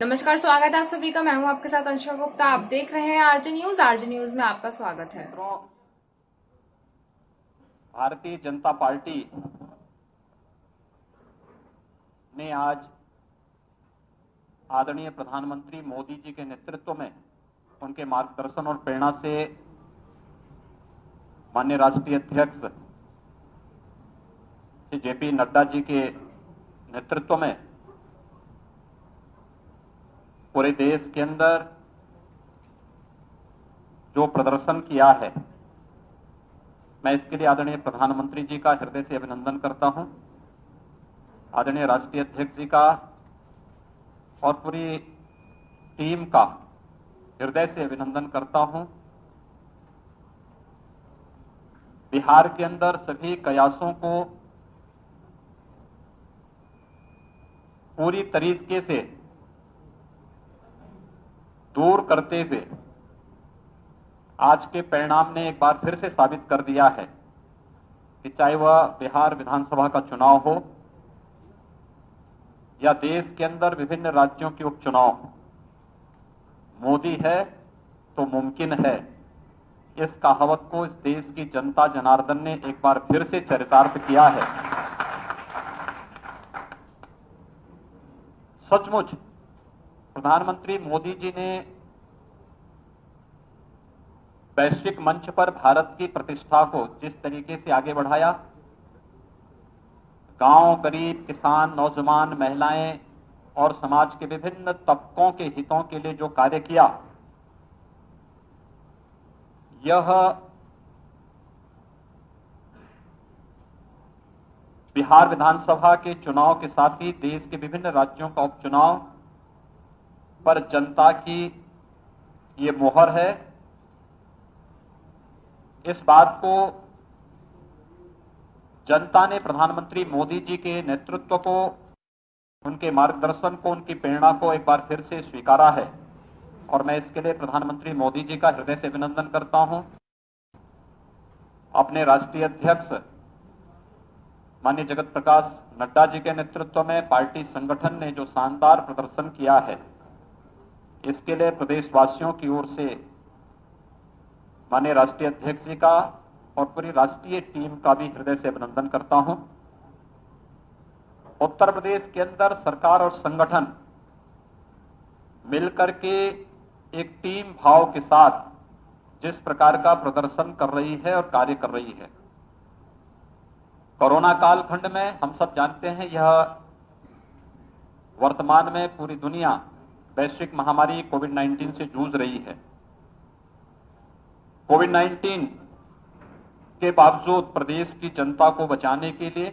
नमस्कार, स्वागत है आप सभी का। मैं हूं आपके साथ अंशुल गुप्ता। आप देख रहे हैं आरजे न्यूज। आरजे न्यूज में आपका स्वागत है। भारतीय जनता पार्टी ने आज आदरणीय प्रधानमंत्री मोदी जी के नेतृत्व में उनके मार्गदर्शन और प्रेरणा से माननीय राष्ट्रीय अध्यक्ष श्री जेपी नड्डा जी के नेतृत्व में पूरे देश के अंदर जो प्रदर्शन किया है, मैं इसके लिए आदरणीय प्रधानमंत्री जी का हृदय से अभिनंदन करता हूं, आदरणीय राष्ट्रीय अध्यक्ष जी का और पूरी टीम का हृदय से अभिनंदन करता हूं। बिहार के अंदर सभी कयासों को पूरी तरीके से दूर करते हुए आज के परिणाम ने एक बार फिर से साबित कर दिया है कि चाहे वह बिहार विधानसभा का चुनाव हो या देश के अंदर विभिन्न राज्यों के उपचुनाव, मोदी है तो मुमकिन है, इस कहावत को इस देश की जनता जनार्दन ने एक बार फिर से चरितार्थ किया है। सचमुच प्रधानमंत्री मोदी जी ने वैश्विक मंच पर भारत की प्रतिष्ठा को जिस तरीके से आगे बढ़ाया, गांव, गरीब, किसान, नौजवान, महिलाएं और समाज के विभिन्न तबकों के हितों के लिए जो कार्य किया, यह बिहार विधानसभा के चुनाव के साथ ही देश के विभिन्न राज्यों का उपचुनाव पर जनता की ये मोहर है। इस बात को जनता ने प्रधानमंत्री मोदी जी के नेतृत्व को, उनके मार्गदर्शन को, उनकी प्रेरणा को एक बार फिर से स्वीकारा है और मैं इसके लिए प्रधानमंत्री मोदी जी का हृदय से अभिनंदन करता हूं। अपने राष्ट्रीय अध्यक्ष माननीय जगत प्रकाश नड्डा जी के नेतृत्व में पार्टी संगठन ने जो शानदार प्रदर्शन किया है, इसके लिए प्रदेशवासियों की ओर से माननीय राष्ट्रीय अध्यक्ष जी का और पूरी राष्ट्रीय टीम का भी हृदय से अभिनंदन करता हूं। उत्तर प्रदेश के अंदर सरकार और संगठन मिलकर के एक टीम भाव के साथ जिस प्रकार का प्रदर्शन कर रही है और कार्य कर रही है, कोरोना कालखंड में हम सब जानते हैं, यह वर्तमान में पूरी दुनिया वैश्विक महामारी कोविड-19 से जूझ रही है। कोविड-19 के बावजूद प्रदेश की जनता को बचाने के लिए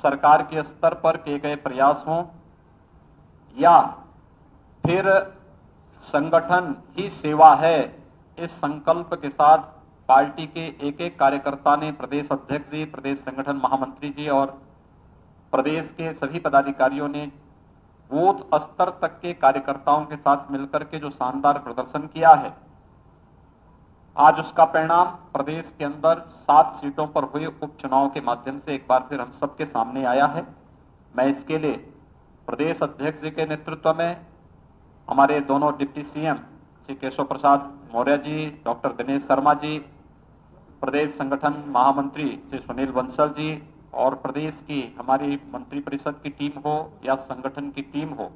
सरकार के स्तर पर किए गए प्रयास हों या फिर संगठन ही सेवा है, इस संकल्प के साथ पार्टी के एक एक कार्यकर्ता ने, प्रदेश अध्यक्ष जी, प्रदेश संगठन महामंत्री जी और प्रदेश के सभी पदाधिकारियों ने बूथ स्तर तक के कार्यकर्ताओं के साथ मिलकर के जो शानदार प्रदर्शन किया है, आज उसका परिणाम प्रदेश के अंदर 7 सीटों पर हुए उपचुनाव के माध्यम से एक बार फिर हम सबके सामने आया है। मैं इसके लिए प्रदेश अध्यक्ष जी के नेतृत्व में हमारे दोनों deputy CM Shri Keshav Prasad Maurya ji, doctor Dinesh Sharma ji, प्रदेश संगठन महामंत्री श्री सुनील बंसल जी और प्रदेश की हमारी मंत्री परिषद की टीम हो या संगठन की टीम हो,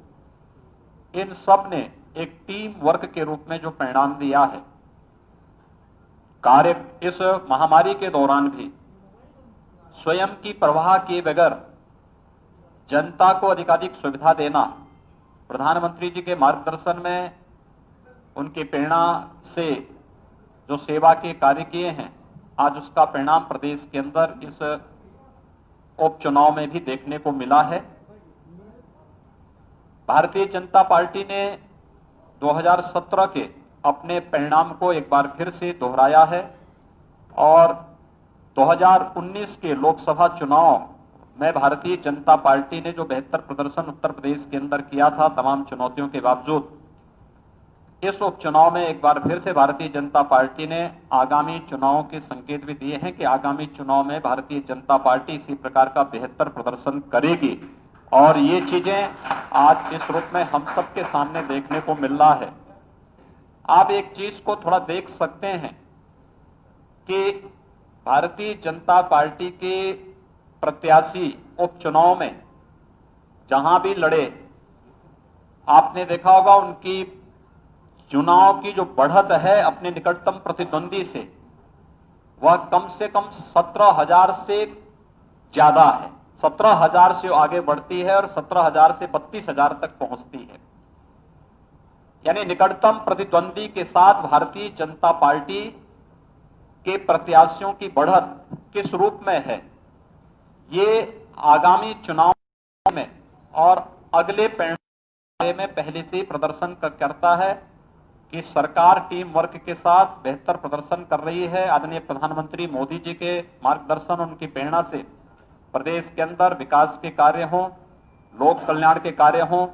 इन सब ने एक टीम वर्क के रूप में जो परिणाम दिया है, कार्य इस महामारी के दौरान भी स्वयं की परवाह किए बगैर जनता को अधिकाधिक सुविधा देना, प्रधानमंत्री जी के मार्गदर्शन में उनकी प्रेरणा से जो सेवा के कार्य किए हैं, आज उसका परिणाम प्रदेश के अंदर इस उपचुनाव में भी देखने को मिला है। भारतीय जनता पार्टी ने 2017 के अपने परिणाम को एक बार फिर से दोहराया है और 2019 के लोकसभा चुनाव में भारतीय जनता पार्टी ने जो बेहतर प्रदर्शन उत्तर प्रदेश के अंदर किया था, तमाम चुनौतियों के बावजूद, इस उपचुनाव में एक बार फिर से भारतीय जनता पार्टी ने आगामी चुनावों के संकेत भी दिए हैं कि आगामी चुनाव में भारतीय जनता पार्टी इसी प्रकार का बेहतर प्रदर्शन करेगी और ये चीजें आज इस रूप में हम सबके सामने देखने को मिल रहा है। आप एक चीज को थोड़ा देख सकते हैं कि भारतीय जनता पार्टी के प्रत्याशी उपचुनाव में जहां भी लड़े, आपने देखा होगा उनकी चुनाव की जो बढ़त है अपने निकटतम प्रतिद्वंदी से, वह कम से कम 17,000 से ज्यादा है। 17,000 से आगे बढ़ती है और 17,000 से 32,000 तक पहुंचती है। यानी निकटतम प्रतिद्वंदी के साथ भारतीय जनता पार्टी के प्रत्याशियों की बढ़त किस रूप में है, ये आगामी चुनाव में और अगले परिणाम में पहले से ही प्रदर्शन करता है कि सरकार टीम वर्क के साथ बेहतर प्रदर्शन कर रही है। आदरणीय प्रधानमंत्री मोदी जी के मार्गदर्शन, उनकी प्रेरणा से प्रदेश के अंदर विकास के कार्य हों, लोक कल्याण के कार्य हों,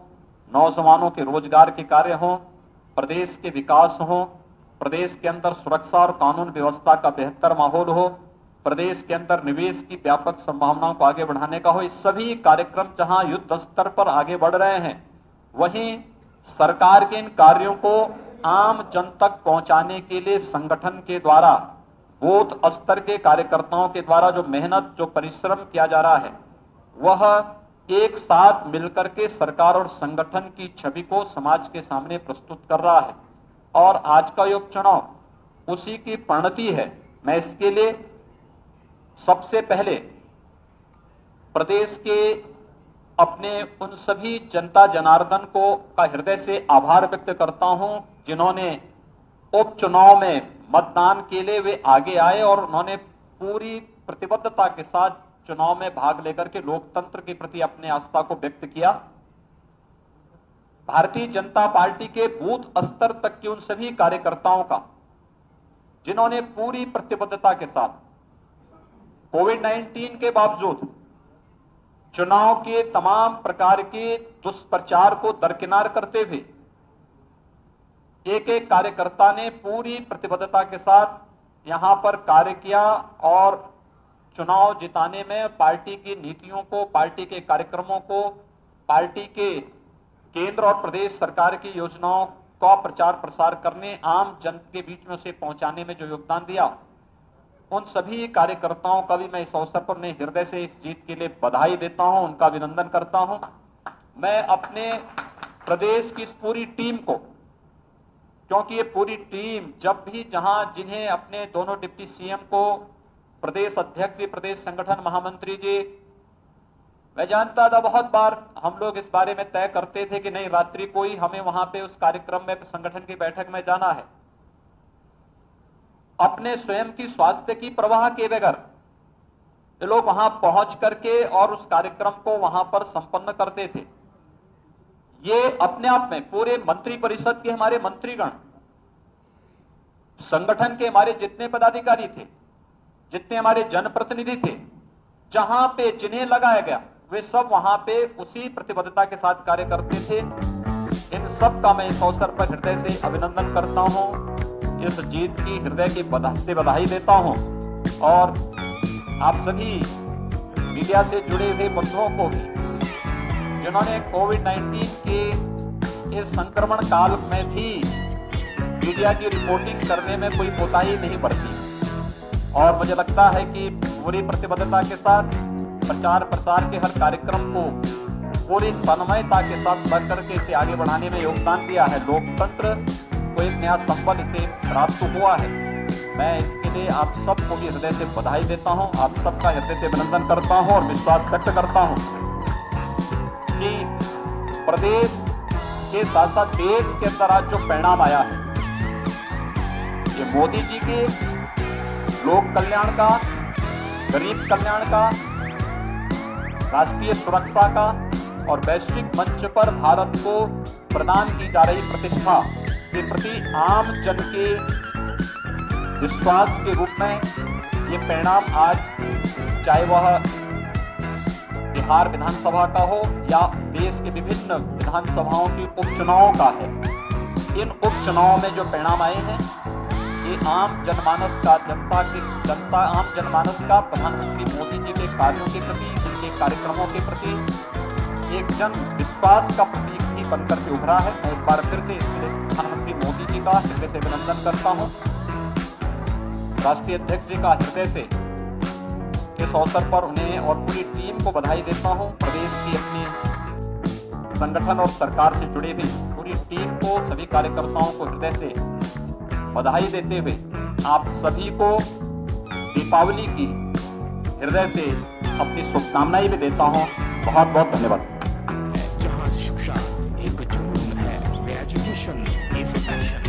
नौजवानों के रोजगार के कार्य हों, प्रदेश के विकास हों, प्रदेश के अंदर सुरक्षा और कानून व्यवस्था का बेहतर माहौल हो, प्रदेश के अंदर निवेश की व्यापक संभावनाओं को आगे बढ़ाने का हो। इस सभी कार्यक्रम जहां युद्ध स्तर पर आगे बढ़ रहे हैं, वहीं सरकार के इन कार्यों को आम जन तक पहुंचाने के लिए संगठन के द्वारा, बूथ स्तर के कार्यकर्ताओं के द्वारा जो मेहनत, जो परिश्रम किया जा रहा है, वह एक साथ मिलकर के सरकार और संगठन की छवि को समाज के सामने प्रस्तुत कर रहा है। और आज का ये उपचुनाव उसी की परिणति है। मैं इसके लिए सबसे पहले प्रदेश के अपने उन सभी जनता जनार्दन को का हृदय से आभार व्यक्त करता हूं जिन्होंने उपचुनाव में मतदान के लिए वे आगे आए और उन्होंने पूरी प्रतिबद्धता के साथ चुनाव में भाग लेकर के लोकतंत्र के प्रति अपने आस्था को व्यक्त किया। भारतीय जनता पार्टी के बूथ स्तर तक के उन सभी कार्यकर्ताओं का जिन्होंने पूरी प्रतिबद्धता के साथ कोविड-19 के बावजूद चुनाव के तमाम प्रकार के दुष्प्रचार को दरकिनार करते हुए एक एक कार्यकर्ता ने पूरी प्रतिबद्धता के साथ यहां पर कार्य किया और चुनाव जिताने में पार्टी की नीतियों को, पार्टी के कार्यक्रमों को, पार्टी के केंद्र और प्रदेश सरकार की योजनाओं का प्रचार प्रसार करने, आम जन के बीच में उसे पहुंचाने में जो योगदान दिया, उन सभी कार्यकर्ताओं का भी मैं इस अवसर पर मैं हृदय से इस जीत के लिए बधाई देता हूं, उनका अभिनंदन करता हूं। मैं अपने प्रदेश की इस पूरी टीम को, क्योंकि ये पूरी टीम जब भी जहां जिन्हें अपने दोनों डिप्टी सीएम को, प्रदेश अध्यक्ष जी, प्रदेश संगठन महामंत्री जी, मैं जानता था बहुत बार हम लोग इस बारे में तय करते थे कि नहीं रात्रि को ही हमें वहां पे उस कार्यक्रम में, संगठन की बैठक में जाना है। अपने स्वयं की स्वास्थ्य की परवाह किए बगैर ये लोग वहां पहुंच करके और उस कार्यक्रम को वहां पर संपन्न करते थे। ये अपने आप में पूरे मंत्री परिषद के हमारे मंत्रीगण, संगठन के हमारे जितने पदाधिकारी थे, जितने हमारे जनप्रतिनिधि थे, जहां पे जिन्हें लगाया गया वे सब वहां पे उसी प्रतिबद्धता के साथ कार्य करते थे। इन सब का मैं इस अवसर पर हृदय से अभिनंदन करता हूं, इस जीत की हृदय की बधाई देता हूं और आप सभी मीडिया से जुड़े हुए बंधुओं को भी जिन्होंने कोविड-19 के इस संक्रमण काल में भी मीडिया की रिपोर्टिंग करने में कोई कोताही नहीं बरती और मुझे लगता है कि पूरी प्रतिबद्धता के साथ प्रचार प्रसार के हर कार्यक्रम को पूरी तन्मयता के साथ बढ़कर के इसे आगे बढ़ाने में योगदान दिया है। लोकतंत्र को एक नया संबल इसे प्राप्त हुआ है। मैं इसके लिए आप सबको भी हृदय से बधाई देता हूं, आप सबका हृदय से अभिनंदन करता हूं और विश्वास व्यक्त करता हूं कि प्रदेश के साथ साथ देश के अंदर आज जो परिणाम आया है, ये मोदी जी के लोक कल्याण का, गरीब कल्याण का, राष्ट्रीय सुरक्षा का और वैश्विक मंच पर भारत को प्रदान की जा रही प्रतिष्ठा के प्रति आम जन के विश्वास के रूप में ये परिणाम आज, चाहे वह बिहार विधानसभा का हो या देश के विभिन्न विधानसभाओं के उपचुनावों का है, इन उपचुनावों में जो परिणाम आए हैं ये आम जनमानस का, आम जनमानस का प्रधानमंत्री मोदी जी के कार्यों के प्रति, उनके कार्यक्रमों के प्रति एक जन विश्वास का प्रतीक ही बनकर के उभरा है। मैं एक बार फिर से इसके लिए प्रधानमंत्री मोदी जी का हृदय से अभिनंदन करता हूं, राष्ट्रीय अध्यक्ष जी का हृदय से इस अवसर पर उन्हें और पूरी टीम को बधाई देता हूं। प्रदेश की अपनी संगठन और सरकार से जुड़ी हुई पूरी टीम को, सभी कार्यकर्ताओं को हृदय से बधाई देते हुए आप सभी को दीपावली की हृदय से अपनी शुभकामनाएं भी देता हूं। बहुत बहुत धन्यवाद। जहां शिक्षा एक जुनून है, एजुकेशन इज पैशन।